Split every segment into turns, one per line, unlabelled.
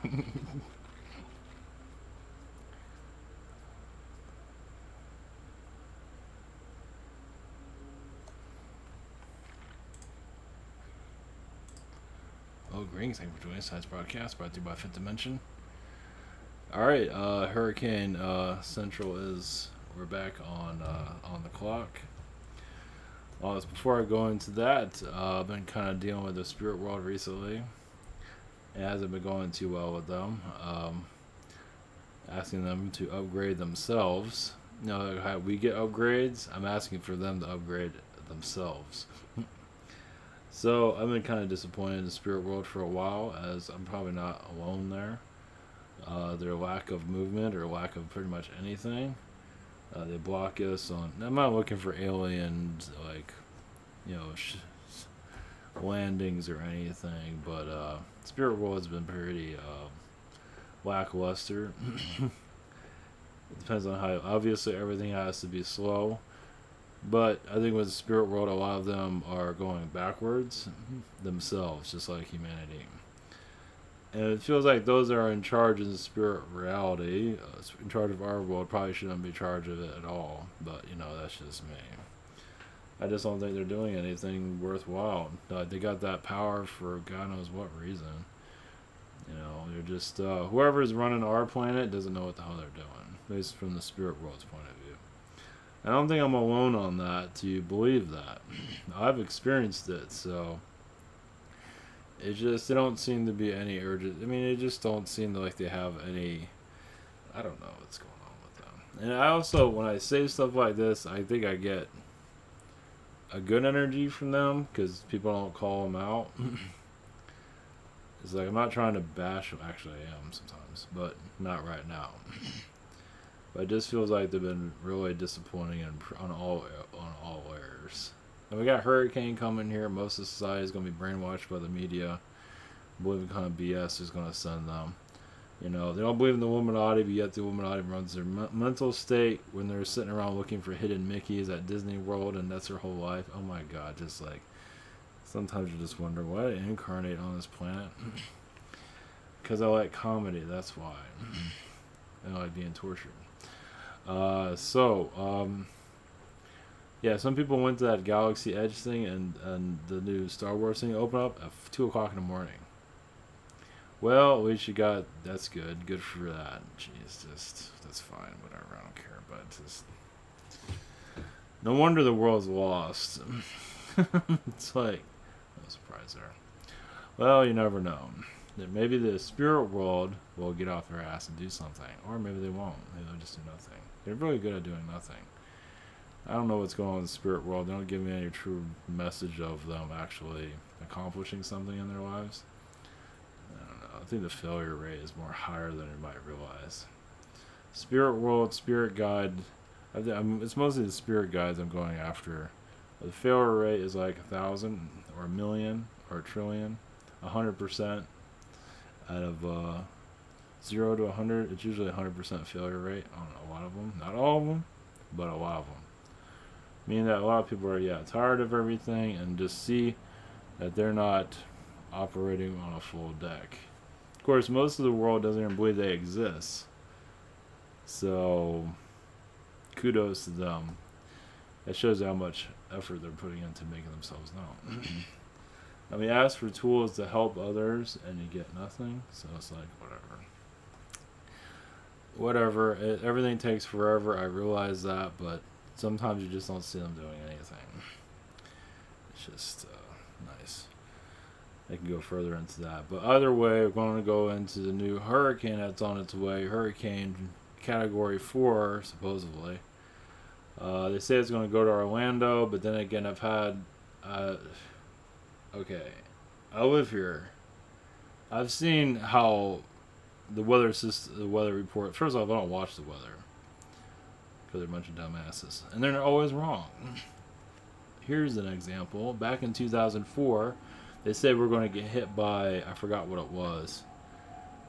Oh, greetings. Thank you for joining us. Tonight's broadcast brought to you by Fifth Dimension. Alright, Hurricane Central is... We're back on the clock. Before I go into that, I've been kind of dealing with the spirit world recently. It hasn't been going too well with them. Asking them to upgrade themselves. You know, how we get upgrades, I'm asking for them to upgrade themselves. So I've been kind of disappointed in the spirit world for a while, as I'm probably not alone there. Their lack of movement or lack of pretty much anything. They block us on. I'm not looking for aliens, like, you know, landings or anything, but spirit world has been pretty lackluster. It depends on how. Obviously, everything has to be slow. But I think with the spirit world, a lot of them are going backwards themselves, just like humanity. And it feels like those that are in charge of the spirit reality, in charge of our world, probably shouldn't be in charge of it at all. But, you know, that's just me. I just don't think they're doing anything worthwhile. They got that power for God knows what reason. You know, they're just, whoever's running our planet doesn't know what the hell they're doing, at least from the spirit world's point of view. I don't think I'm alone on that to believe that. I've experienced it, so it just, they don't seem to be any urgent. I mean, they just don't seem to like they have any, I don't know what's going on with them. And I also, when I say stuff like this, I think I get a good energy from them because people don't call them out. It's like, I'm not trying to bash them. Actually, I am sometimes, but not right now. But it just feels like they've been really disappointing on all layers. And we got Hurricane coming here. Most of society is going to be brainwashed by the media. Believing kind of BS is going to send them. You know, they don't believe in the Illuminati, but yet the Illuminati runs their mental state when they're sitting around looking for hidden Mickeys at Disney World, and that's their whole life. Oh my God, just like, sometimes you just wonder, why did I incarnate on this planet? Because I like comedy, that's why. I like being tortured. Yeah, some people went to that Galaxy Edge thing and the new Star Wars thing opened up at 2 o'clock in the morning. Well, at least you got, that's good. Good for that. Jeez, that's fine. Whatever, I don't care. But just, no wonder the world's lost. It's like, no surprise there. Well, you never know. Maybe the spirit world will get off their ass and do something. Or maybe they won't. Maybe they'll just do nothing. They're really good at doing nothing. I don't know what's going on in the spirit world. They don't give me any true message of them actually accomplishing something in their lives. I don't know. I think the failure rate is more higher than you might realize. Spirit world, spirit guide. It's mostly the spirit guides I'm going after. The failure rate is like 1,000 or 1,000,000 or 1,000,000,000. 100% out of 0 to 100. It's usually 100% failure rate on a lot of them. Not all of them, but a lot of them. Meaning that a lot of people are, tired of everything and just see that they're not operating on a full deck. Of course, most of the world doesn't even believe they exist. So, kudos to them. It shows how much effort they're putting into making themselves known. I mean, ask for tools to help others and you get nothing. So it's like, whatever. Everything takes forever. I realize that, but sometimes you just don't see them doing anything. It's just nice. I can go further into that. But either way, we're going to go into the new hurricane that's on its way. Hurricane Category 4, supposedly. They say it's going to go to Orlando, but then again, I've had... okay, I live here. I've seen how the weather report... First off, I don't watch the weather. Because they're a bunch of dumbasses. And they're always wrong. Here's an example. Back in 2004, they said we're going to get hit by... I forgot what it was.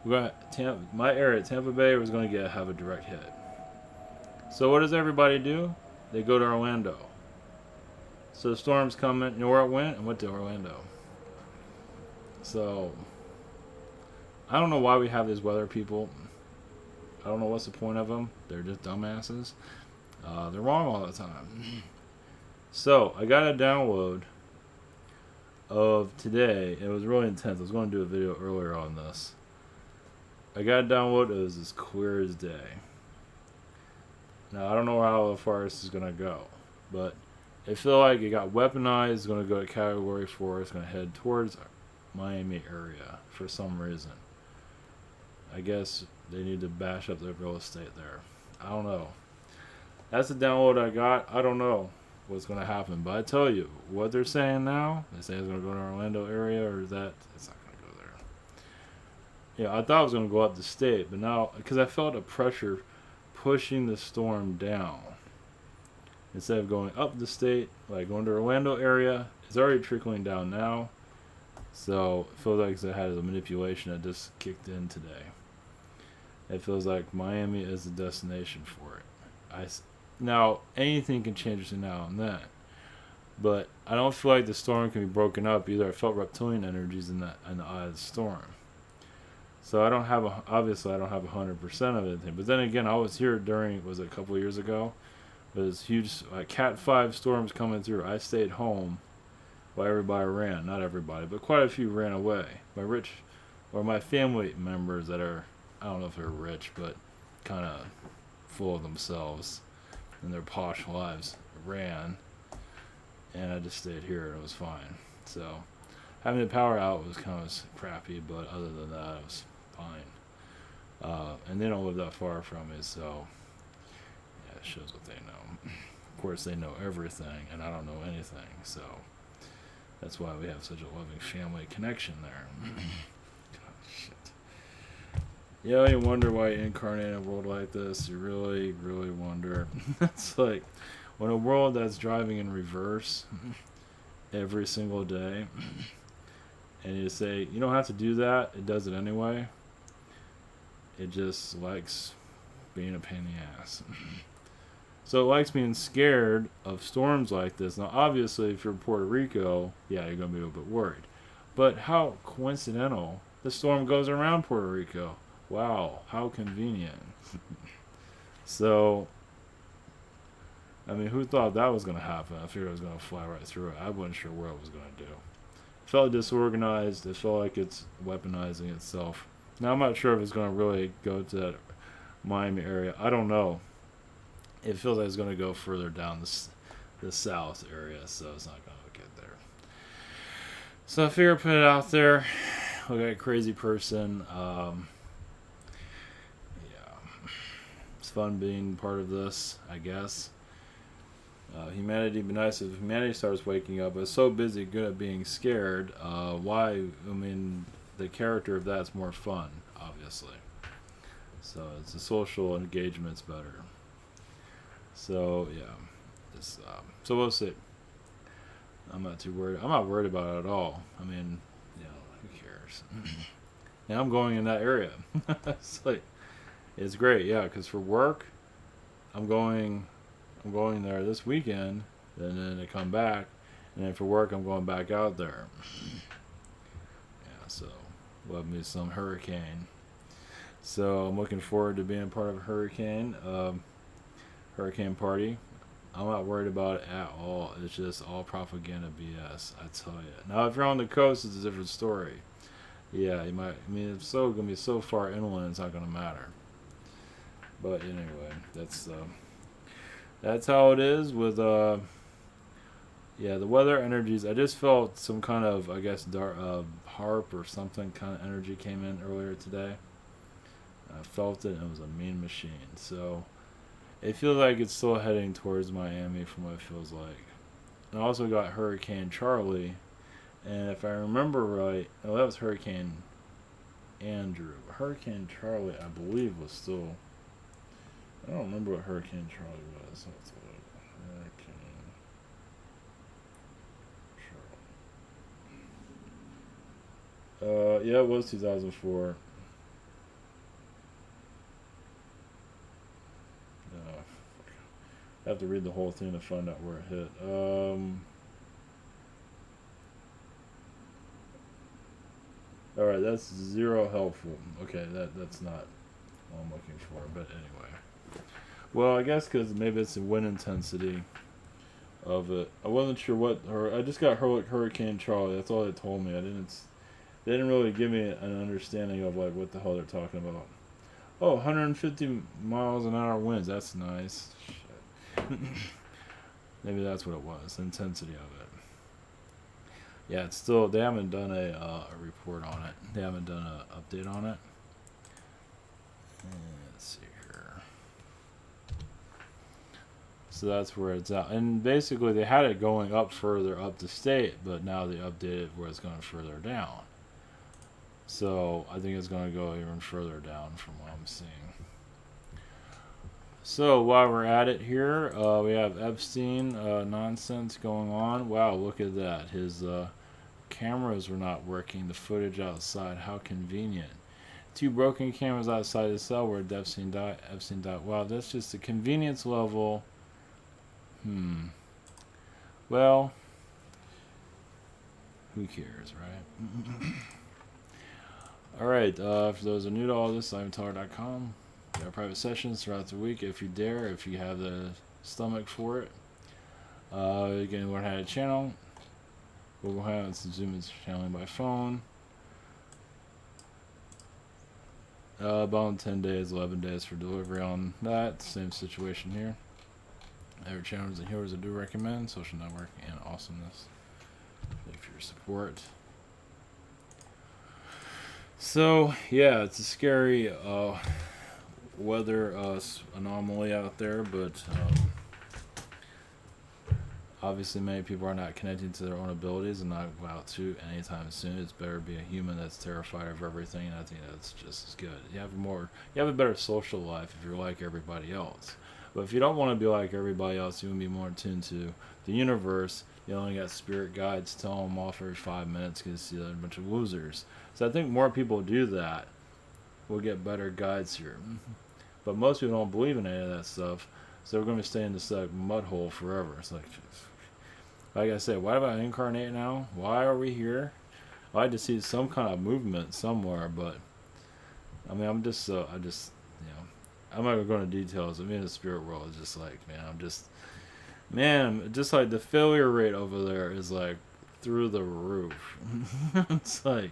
My area, Tampa Bay, was going to have a direct hit. So what does everybody do? They go to Orlando. So the storm's coming. You know where it went? It went to Orlando. So I don't know why we have these weather people. I don't know what's the point of them. They're just dumbasses. They're wrong all the time. So I got a download of today. It was really intense. I was going to do a video earlier on this. I got a download. It was as clear as day. Now I don't know how far this is gonna go, but I feel like it got weaponized. It's gonna go to Category 4. It's gonna head towards Miami area for some reason. I guess they need to bash up the real estate there. I don't know. That's the download I got. I don't know what's going to happen. But I tell you, what they're saying now, they say it's going to go to Orlando area, or is that, it's not going to go there. Yeah, I thought it was going to go up the state, but now, because I felt a pressure pushing the storm down. Instead of going up the state, like going to Orlando area, it's already trickling down now. So it feels like it had a manipulation that just kicked in today. It feels like Miami is the destination for it. Now, anything can change between now and then. But I don't feel like the storm can be broken up either. I felt reptilian energies in the eye of the storm. So I don't have obviously I don't have 100% of anything. But then again, I was here during, was it a couple of years ago? It was huge Cat 5 storms coming through. I stayed home while everybody ran. Not everybody, but quite a few ran away. My family members that are, I don't know if they're rich, but kind of full of themselves and their posh lives, ran, and I just stayed here and it was fine. So having the power out was kind of crappy, but other than that, it was fine. And they don't live that far from me, so yeah, it shows what they know. Of course, they know everything, and I don't know anything, so that's why we have such a loving family connection there. Shit. Yeah, you wonder why you incarnate in a world like this. You really, really wonder. It's like when a world that's driving in reverse every single day, and you say, you don't have to do that, it does it anyway. It just likes being a pain in the ass. So it likes being scared of storms like this. Now, obviously, if you're in Puerto Rico, yeah, you're going to be a little bit worried. But how coincidental, the storm goes around Puerto Rico. Wow, how convenient. So, I mean, who thought that was going to happen? I figured it was going to fly right through it. I wasn't sure what it was going to do. It felt disorganized. It felt like it's weaponizing itself. Now, I'm not sure if it's going to really go to that Miami area. I don't know. It feels like it's going to go further down the south area, so it's not going to get there. So I figured put it out there. Look at a crazy person. It's fun being part of this, I guess. Humanity would be nice if humanity starts waking up. It's so busy, good at being scared. Why? I mean, the character of that's more fun, obviously. So it's the social engagement's better. So yeah, so we'll see. I'm not too worried. I'm not worried about it at all. I mean, who cares? And I'm going in that area. It's great, yeah. Because for work, I'm going there this weekend, and then I come back, and then for work, I'm going back out there. Yeah, so we'll have me some hurricane. So I'm looking forward to being part of a hurricane party. I'm not worried about it at all. It's just all propaganda BS, I tell you. Now, if you're on the coast, it's a different story. Yeah, you might. I mean, it's so gonna be so far inland, it's not gonna matter. But anyway, that's how it is with the weather energies. I just felt some kind of, I guess, harp or something kind of energy came in earlier today. I felt it, and it was a mean machine. So it feels like it's still heading towards Miami from what it feels like. And I also got Hurricane Charlie, and if I remember right, that was Hurricane Andrew. Hurricane Charlie, I believe, was still. I don't remember what Hurricane Charlie was. Let's look. Hurricane Charlie. Yeah, it was 2004. I have to read the whole thing to find out where it hit. All right, that's zero helpful. Okay, that's not what I'm looking for. But anyway, well, I guess because maybe it's the wind intensity of it. I wasn't sure what. Or I just got Hurricane Charlie. That's all they told me. I didn't. They didn't really give me an understanding of like what the hell they're talking about. Oh, 150 miles an hour winds. That's nice. Shit. Maybe that's what it was. The intensity of it. Yeah, it's still. They haven't done a report on it. They haven't done an update on it. Let's see here. So that's where it's at. And basically, they had it going up further up the state, but now they updated where it's going further down. So I think it's going to go even further down from what I'm seeing. So while we're at it here, we have Epstein nonsense going on. Wow, look at that. His cameras were not working. The footage outside, how convenient. Two broken cameras outside the cell where Epstein died. Wow, that's just the convenience level. Well, who cares, right? All right. For those who are new to all this, I'mTaller.com. We have private sessions throughout the week if you dare, if you have the stomach for it. You can learn how to channel. Google Hangouts and Zoom is channeling by phone. About 10 days, 11 days for delivery on that. Same situation here. Every channels and heroes I do recommend. Social networking and awesomeness. Thank you for your support. So, yeah, it's a scary weather anomaly out there, but obviously many people are not connecting to their own abilities and not go out to anytime soon. It's better to be a human that's terrified of everything, and I think that's just as good. You have a better social life if you're like everybody else. But if you don't want to be like everybody else, you want to be more attuned to the universe. You only got spirit guides, tell them off every 5 minutes because you're a bunch of losers. So I think more people do that, we'll get better guides here. But most people don't believe in any of that stuff, so we're going to stay in this mud hole forever. It's like I said, why do I incarnate now? Why are we here? I'd like to see some kind of movement somewhere, but I mean, I'm not gonna go into details. I mean, the spirit world is just like, just like the failure rate over there is like through the roof. It's like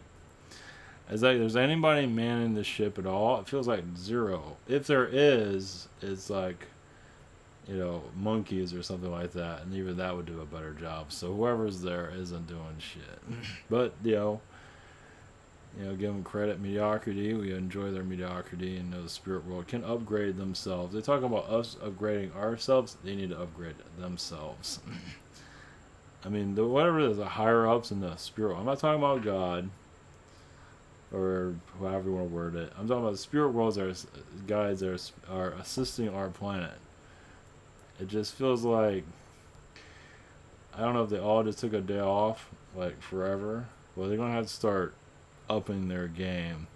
there's anybody manning the ship at all? It feels like zero. If there is, it's like, monkeys or something like that, and even that would do a better job. So whoever's there isn't doing shit. But give them credit. Mediocrity, we enjoy their mediocrity, and the spirit world can upgrade themselves. They talk about us upgrading ourselves. They need to upgrade themselves. I mean, whatever it is, the higher ups in the spirit world. I'm not talking about God or however you want to word it. I'm talking about the spirit worlds guides that are assisting our planet. It just feels like, I don't know if they all just took a day off, like forever. Well, they're going to have to start upping their game.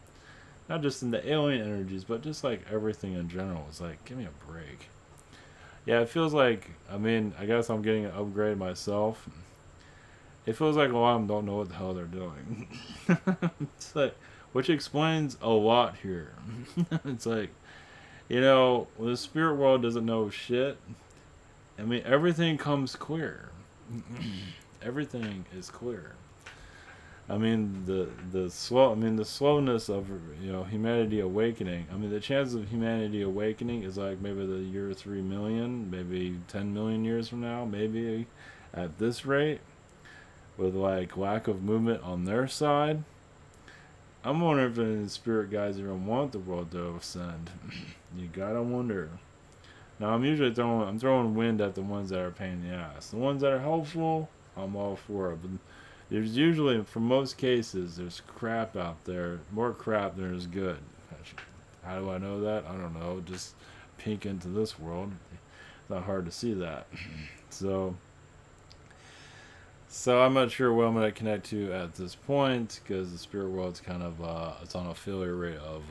Not just in the alien energies, but just like everything in general. It's like, give me a break. Yeah, it feels like, I guess I'm getting an upgrade myself. It feels like a lot of them don't know what the hell they're doing. It's like, which explains a lot here. It's like, when the spirit world doesn't know shit, everything comes clear. Everything is clear. The slowness of humanity awakening. The chances of humanity awakening is like maybe the year 3 million, maybe 10 million years from now, maybe at this rate, with like lack of movement on their side. I'm wondering if any spirit guides even want the world to ascend. You gotta wonder. Now I'm usually throwing wind at the ones that are a pain in the ass. The ones that are helpful, I'm all for it. But there's usually, for most cases, there's crap out there. More crap than is good. How do I know that? I don't know. Just peek into this world. It's not hard to see that. So I'm not sure what I'm going to connect to at this point, because the spirit world's kind of, it's on a failure rate of,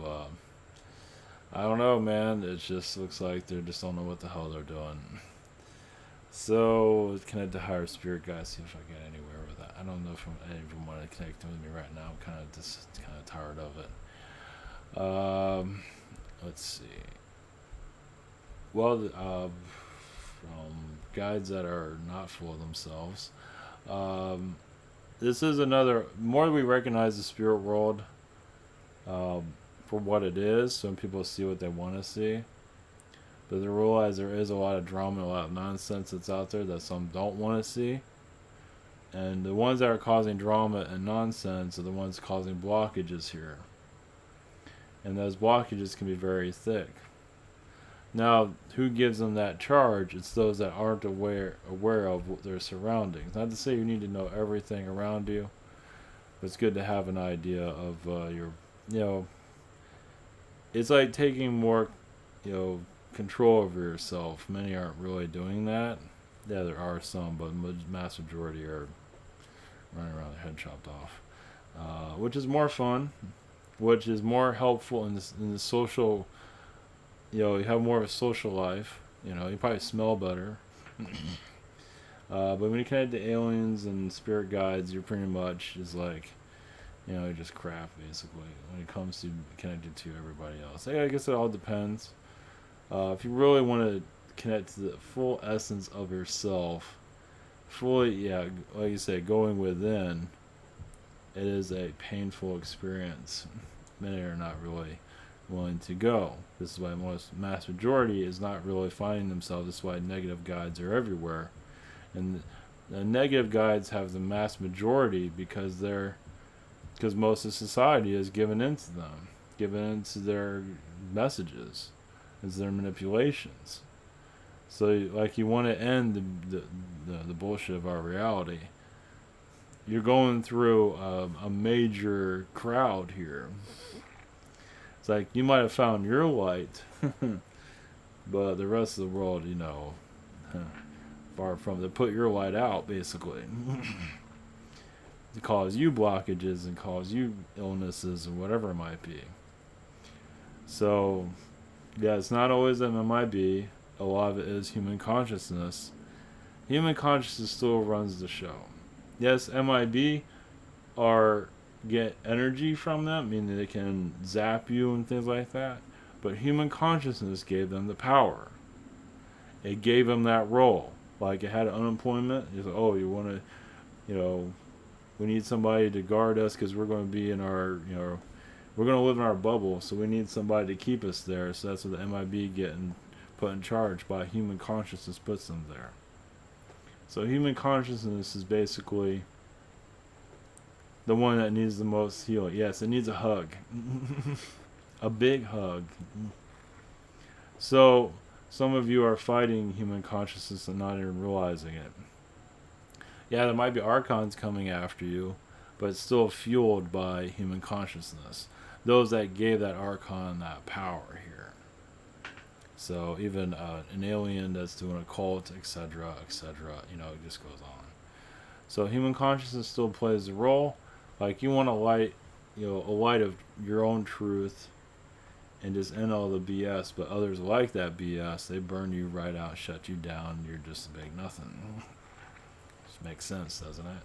I don't know, man. It just looks like they just don't know what the hell they're doing. So connect to higher spirit guys. See if I get anywhere with that. I don't know if any of them want to connect with me right now. I'm kind of tired of it. Let's see. Well, from guides that are not full of themselves. Um, this is another. More we recognize the spirit world for what it is, so when people see what they want to see. But they realize there is a lot of drama, a lot of nonsense that's out there that some don't want to see. And the ones that are causing drama and nonsense are the ones causing blockages here. And those blockages can be very thick. Now, who gives them that charge? It's those that aren't aware of their surroundings. Not to say you need to know everything around you, but it's good to have an idea of you know, it's like taking more, control over yourself. Many aren't really doing that. Yeah, there are some, but the mass majority are running around with their head chopped off, which is more fun, which is more helpful in the social. You have more of a social life. You probably smell better. But when you connect to aliens and spirit guides, you're pretty much just like, just crap basically when it comes to connected to everybody else. I guess it all depends. If you really want to connect to the full essence of yourself, fully, yeah, like you say, going within, it is a painful experience. Many are not really willing to go. This is why most mass majority is not really finding themselves. This is why negative guides are everywhere, and the negative guides have the mass majority because most of society is given into them, given into their messages, into their manipulations. So, like, you want to end the bullshit of our reality. You're going through a major crowd here. It's like you might have found your light, but the rest of the world, far from. They put your light out, basically, to cause you blockages and cause you illnesses and whatever it might be. So, yeah, it's not always MMIB. A lot of it is human consciousness. Human consciousness still runs the show. Yes, MIB get energy from them, meaning they can zap you and things like that. But human consciousness gave them the power. It gave them that role. Like it had unemployment. It's like, oh, you want to, we need somebody to guard us because we're going to be in our, we're going to live in our bubble. So we need somebody to keep us there. So that's what the MIB getting put in charge by human consciousness puts them there. So human consciousness is basically the one that needs the most healing. Yes, it needs a hug. A big hug. So, some of you are fighting human consciousness and not even realizing it. Yeah, there might be archons coming after you, but it's still fueled by human consciousness. Those that gave that archon that power here. So, even an alien that's doing a cult, etc., etc., it just goes on. So, human consciousness still plays a role. Like you want a light, a light of your own truth, and just end all the BS. But others like that BS. They burn you right out, shut you down. You're just a big nothing. Just makes sense, doesn't it?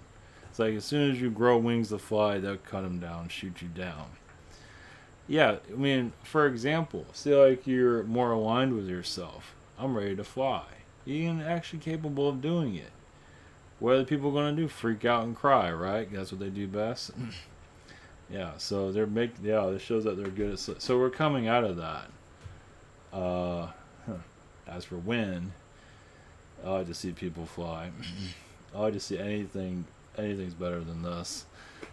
It's like as soon as you grow wings to fly, they'll cut them down, shoot you down. Yeah, I mean, for example, say like you're more aligned with yourself. I'm ready to fly. You're actually capable of doing it. What are the people going to do? Freak out and cry, right? That's what they do best. Yeah, so this shows that they're good at. So we're coming out of that. As for when, I like to see people fly. I like to see anything's better than this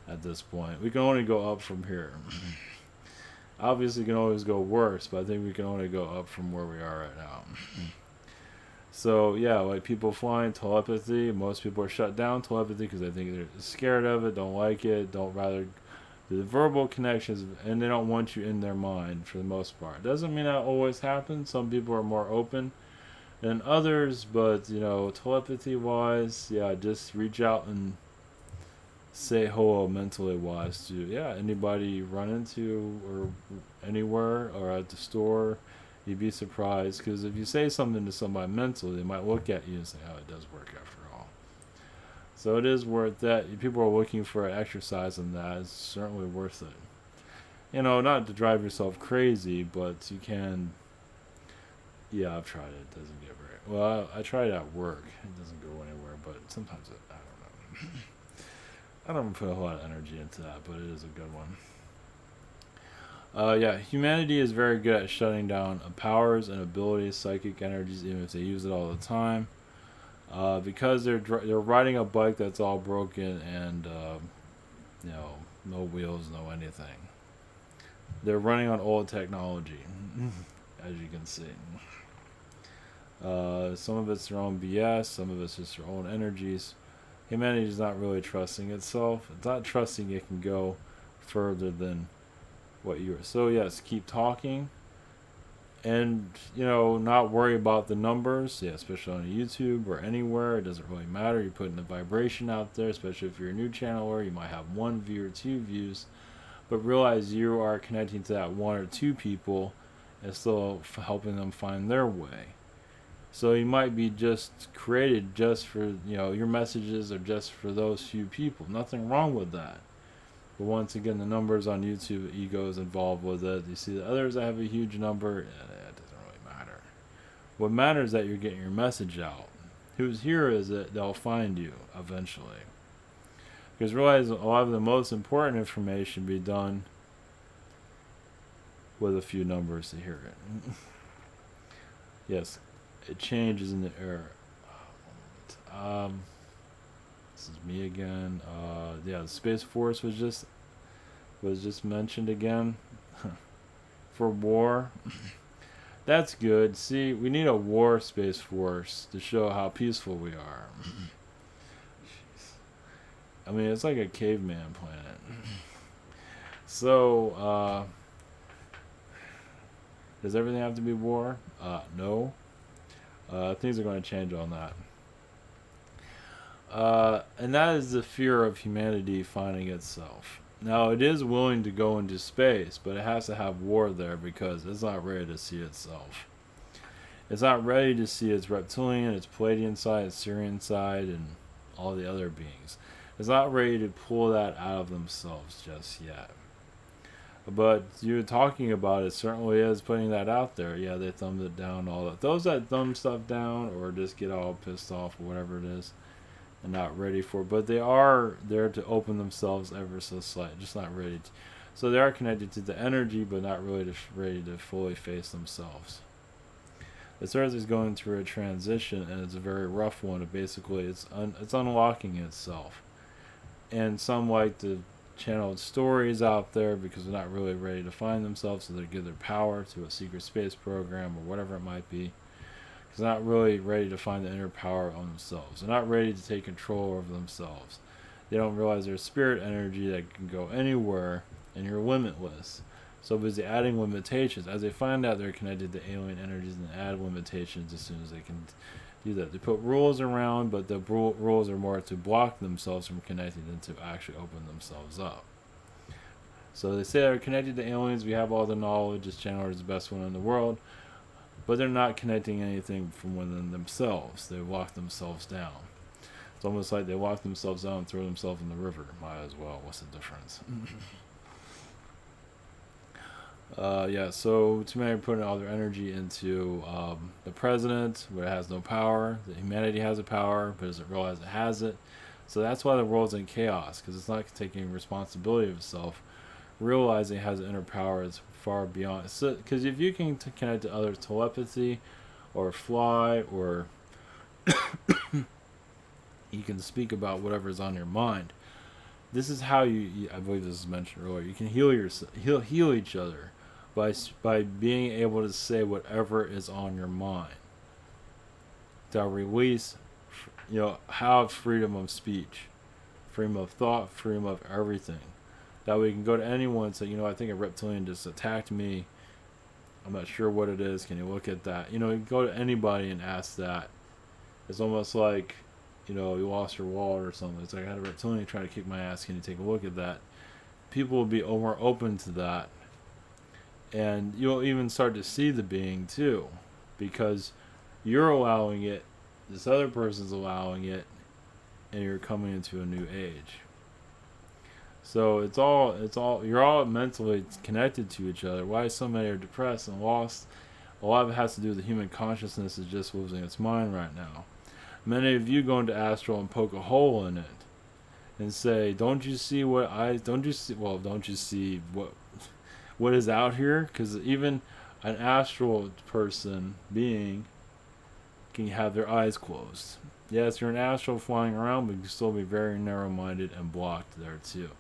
at this point. We can only go up from here. Obviously, we can always go worse, but I think we can only go up from where we are right now. So, yeah, like people flying, telepathy. Most people are shut down telepathy because they think they're scared of it, don't like it, don't rather the verbal connections, and they don't want you in their mind for the most part. Doesn't mean that always happens. Some people are more open than others, but, telepathy-wise, yeah, just reach out and say hello mentally-wise to, anybody you run into or anywhere or at the store. You'd be surprised, because if you say something to somebody mentally, they might look at you and say, "Oh, it does work after all." So it is worth that. If people are looking for an exercise in that, it's certainly worth it. Not to drive yourself crazy, but you can. Yeah, I've tried it. It doesn't get very well. I tried it at work. It doesn't go anywhere, but sometimes I don't know. I don't put a whole lot of energy into that, but it is a good one. Yeah, humanity is very good at shutting down powers and abilities, psychic energies, even if they use it all the time. Because they're riding a bike that's all broken and no wheels, no anything. They're running on old technology, as you can see. Some of it's their own BS, some of it's just their own energies. Humanity is not really trusting itself. It's not trusting it can go further than what you are. So yes, keep talking, and not worry about the numbers. Yeah, especially on YouTube or anywhere, it doesn't really matter. You're putting the vibration out there, especially if you're a new channeler. You might have 1 view or 2 views, but realize you are connecting to that 1 or 2 people and still helping them find their way. So you might be just created just for, your messages are just for those few people. Nothing wrong with that. But once again, the numbers on YouTube, ego is involved with it. You see the others that have a huge number, it doesn't really matter. What matters is that you're getting your message out. Who's here is that they'll find you eventually. Because realize a lot of the most important information be done with a few numbers to hear it. Yes, it changes in the air. This is me again. Yeah, the Space Force was just mentioned again for war. That's good. See, we need a war Space Force to show how peaceful we are. I mean, it's like a caveman planet. So, does everything have to be war? No. Things are going to change on that. And that is the fear of humanity finding itself. Now, it is willing to go into space, but it has to have war there because it's not ready to see itself. It's not ready to see its reptilian, its Palladian side, its Syrian side, and all the other beings. It's not ready to pull that out of themselves just yet. But you're talking about it certainly is putting that out there. Yeah, they thumbed it down, all that. Those that thumb stuff down or just get all pissed off or whatever it is and not ready for it. But they are there to open themselves ever so slightly, just not ready to. So they are connected to the energy, but not really ready to fully face themselves. The Earth is going through a transition, and it's a very rough one. Basically, it's unlocking itself. And some like to channeled stories out there because they're not really ready to find themselves, so they give their power to a secret space program or whatever it might be. Because they're not really ready to find the inner power on themselves. They're not ready to take control over themselves. They don't realize there's spirit energy that can go anywhere and you're limitless. So busy adding limitations. As they find out they're connected to alien energies and add limitations as soon as they can do that. They put rules around, but the rules are more to block themselves from connecting than to actually open themselves up. So they say they're connected to aliens. We have all the knowledge. This channel is the best one in the world. But they're not connecting anything from within themselves. They lock themselves down. It's almost like they lock themselves down and throw themselves in the river. Might as well. What's the difference? Yeah, so too many are putting all their energy into the president, where it has no power. The humanity has a power, but doesn't realize it has it. So that's why the world's in chaos, because it's not taking responsibility of itself, realizing it has an inner power is far beyond. Because if you can connect to others, telepathy, or fly, or you can speak about whatever is on your mind. This is how you I believe this was mentioned earlier. You can heal each other by being able to say whatever is on your mind. To release, have freedom of speech, freedom of thought, freedom of everything. That way you can go to anyone and say, I think a reptilian just attacked me. I'm not sure what it is. Can you look at that? You can go to anybody and ask that. It's almost like, you lost your wallet or something. It's like I had a reptilian trying to kick my ass. Can you take a look at that? People will be more open to that. And you'll even start to see the being too, because you're allowing it, this other person's allowing it, and you're coming into a new age. So it's all you're all mentally connected to each other. Why so many are depressed and lost? A lot of it has to do with the human consciousness is just losing its mind right now. Many of you go into astral and poke a hole in it and say, "Don't you see what I? Don't you see? Well, don't you see what is out here?" Because even an astral person being can have their eyes closed. Yes, you're an astral flying around, but you can still be very narrow-minded and blocked there too.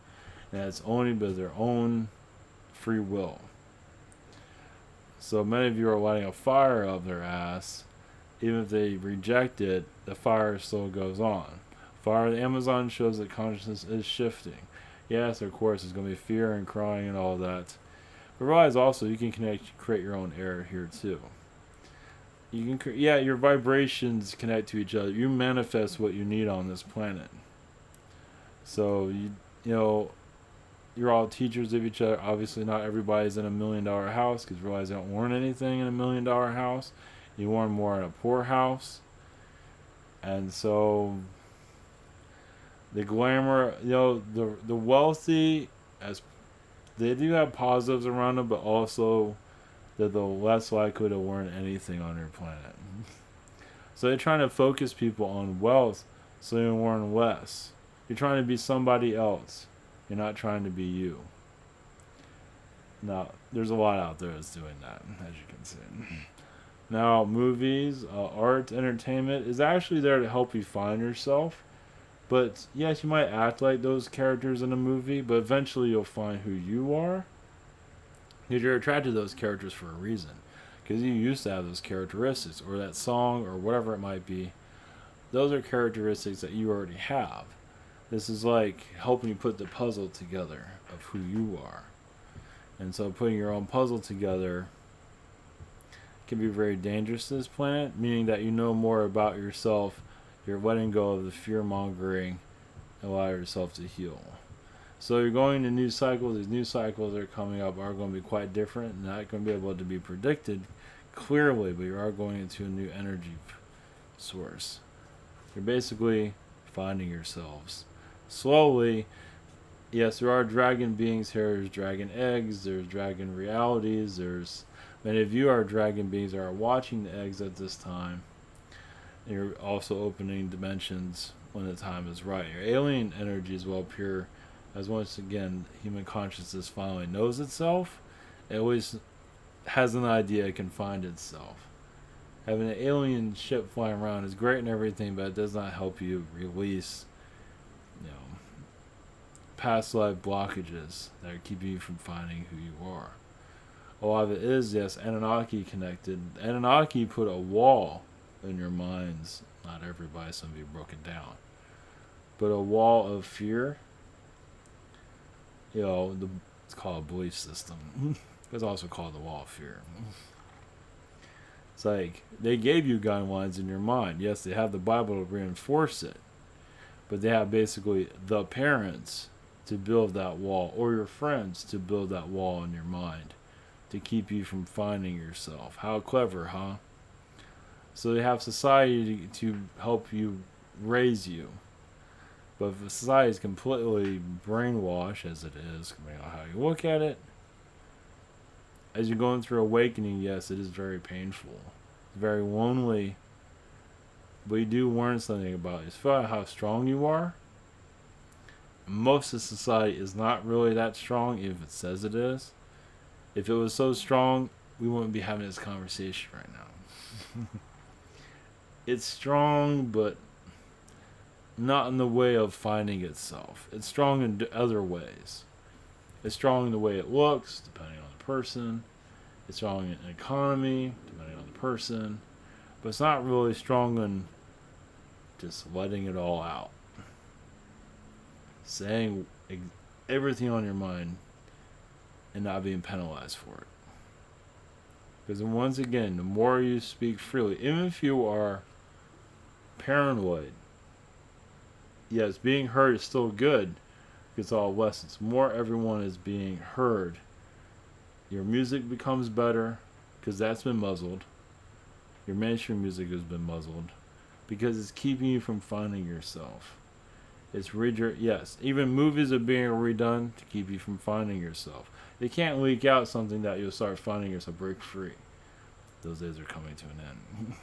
And that's only by their own free will. So many of you are lighting a fire up their ass. Even if they reject it, the fire still goes on. Fire of the Amazon shows that consciousness is shifting. Yes, of course, there's going to be fear and crying and all that. But realize also you can create your own air here too. You can, your vibrations connect to each other. You manifest what you need on this planet. So you know, you're all teachers of each other. Obviously, not everybody's in $1 million house, because realize you don't learn anything in $1 million house. You learn more in a poor house. And so the glamour, the wealthy, as they do have positives around them, but also they're the less likely to learn anything on your planet. So they're trying to focus people on wealth so you learn less. You're trying to be somebody else. You're not trying to be you. Now, there's a lot out there that's doing that, as you can see. Now, movies, art, entertainment is actually there to help you find yourself. But yes, you might act like those characters in a movie, but eventually you'll find who you are. Because you're attracted to those characters for a reason. Because you used to have those characteristics, or that song, or whatever it might be. Those are characteristics that you already have. This is like helping you put the puzzle together of who you are. And so putting your own puzzle together can be very dangerous to this planet, meaning that you know more about yourself, you're letting go of the fear-mongering, and allow yourself to heal. So you're going to new cycles. These new cycles that are coming up are going to be quite different, and not going to be able to be predicted clearly, but you are going into a new energy source. You're basically finding yourselves. Slowly, yes, there are dragon beings here. There's dragon eggs. There's dragon realities. There's many of you are dragon beings that are watching the eggs at this time. And you're also opening dimensions when the time is right. Your alien energies will appear as once again human consciousness finally knows itself. It always has an idea it can find itself. Having an alien ship flying around is great and everything, but it does not help you release past life blockages that are keeping you from finding who you are. A lot of it is, yes, Anunnaki connected. Anunnaki put a wall in your minds. Not everybody, some of you broke it down. But a wall of fear, it's called a belief system. It's also called the wall of fear. It's like, they gave you guidelines in your mind. Yes, they have the Bible to reinforce it. But they have basically the parents to build that wall, or your friends to build that wall in your mind to keep you from finding yourself. How clever, huh? So they have society to help you raise you. But if society is completely brainwashed, as it is, depending on how you look at it, as you're going through awakening, yes, it is very painful. It's very lonely. But you do learn something about it. It's about how strong you are. Most of society is not really that strong, even if it says it is. If it was so strong, we wouldn't be having this conversation right now. It's strong, but not in the way of finding itself. It's strong in other ways. It's strong in the way it looks, depending on the person. It's strong in economy, depending on the person. But it's not really strong in just letting it all out. Saying everything on your mind and not being penalized for it. Because once again, the more you speak freely, even if you are paranoid, yes, being heard is still good. It's all lessons. More everyone is being heard, Your music becomes better because that's been muzzled. Your mainstream music has been muzzled because it's keeping you from finding yourself. It's yes, even movies are being redone to keep you from finding yourself. They can't leak out something that you'll start finding yourself, break free. Those days are coming to an end.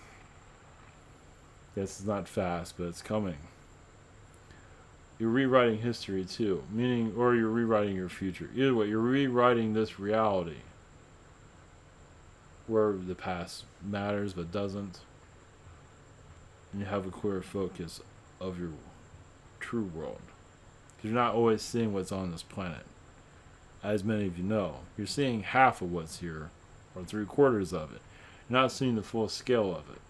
Yes, it's not fast, but it's coming. You're rewriting history too, meaning, or you're rewriting your future. Either way, you're rewriting this reality where the past matters but doesn't, and you have a clear focus of your true world. Because you're not always seeing what's on this planet. As many of you know, you're seeing half of what's here, or 3/4 of it. You're not seeing the full scale of it.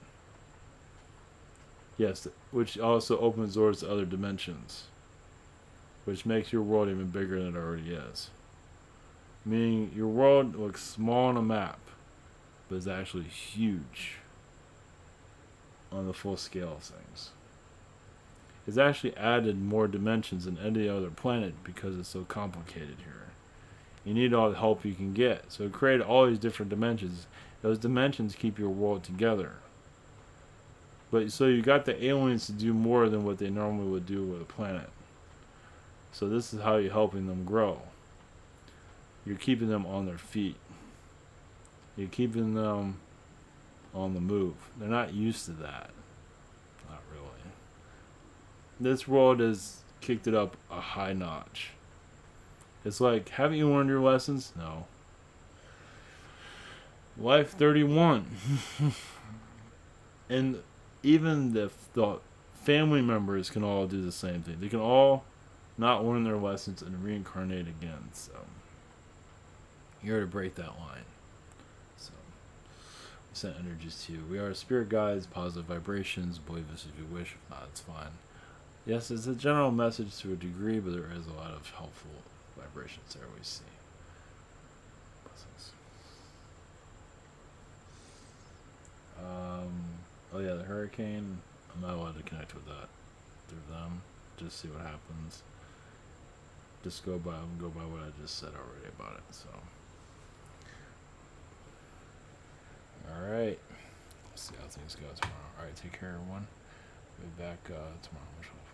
Yes, which also opens doors to other dimensions, which makes your world even bigger than it already is. Meaning your world looks small on a map, but is actually huge on the full scale of things. It's actually added more dimensions than any other planet because it's so complicated here. You need all the help you can get. So it created all these different dimensions. Those dimensions keep your world together. But so you got the aliens to do more than what they normally would do with a planet. So this is how you're helping them grow. You're keeping them on their feet. You're keeping them on the move. They're not used to that. Not really. This world has kicked it up a high notch. It's like, haven't you learned your lessons? No. Life 31. And even the family members can all do the same thing. They can all not learn their lessons and reincarnate again. So you're to break that line. So we send energies to you. We are spirit guides, positive vibrations. Believe us if you wish. If not, it's fine. Yes, it's a general message to a degree, but there is a lot of helpful vibrations there we see. Oh yeah, the hurricane. I'm not allowed to connect with that through them. Just see what happens. Just go by what I just said already about it. So, all right. See how things go tomorrow. All right, take care, everyone. We'll be back tomorrow.